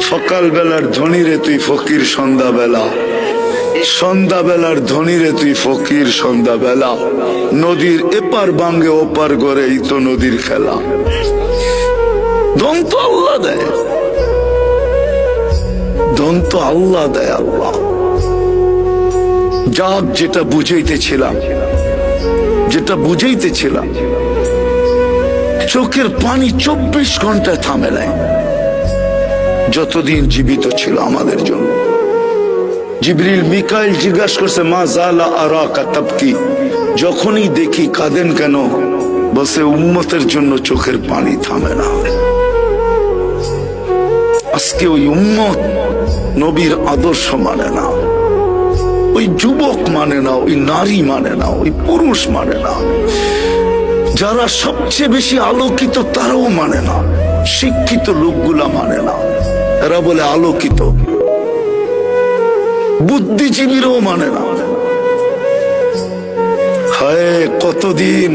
সকাল বেলার ধনী রে তুই ফকির সন্ধ্যাবেলা, সন্ধ্যাবেলার ধনী রে তুই ফকির সন্ধ্যাবেলা। নদীর এপার বাঙ্গে ওপার করে এই তো নদীর খেলা। ধন তো আল্লাহ দেয়, ধন তো আল্লাহ দেয়। আল্লাহ যাক, যেটা বুঝাইতেছিলাম, যেটা বুঝাইতেছিলাম, চোখের পানি 24 ঘন্টায় থামে নাই যতদিন জীবিত ছিল আমাদের জন্য। জিবরিল মিকাইল জিজ্ঞাসা করছে, মা জালা আরাকা তাবকি, যখনই দেখি কাঁদেন কেন? বসে উম্মতের জন্য চোখের পানি থামে না। আজকে ওই উম্মত নবীর আদর্শ মানে না, ওই যুবক মানে না, ওই নারী মানে না, ওই পুরুষ মানে না। যারা সবচেয়ে বেশি আলোকিত তারাও মানে না, শিক্ষিত লোকগুলা মানে না। এরা বলে আলোকিত, বুদ্ধিজীবীরাও মানে না। হায় কতদিন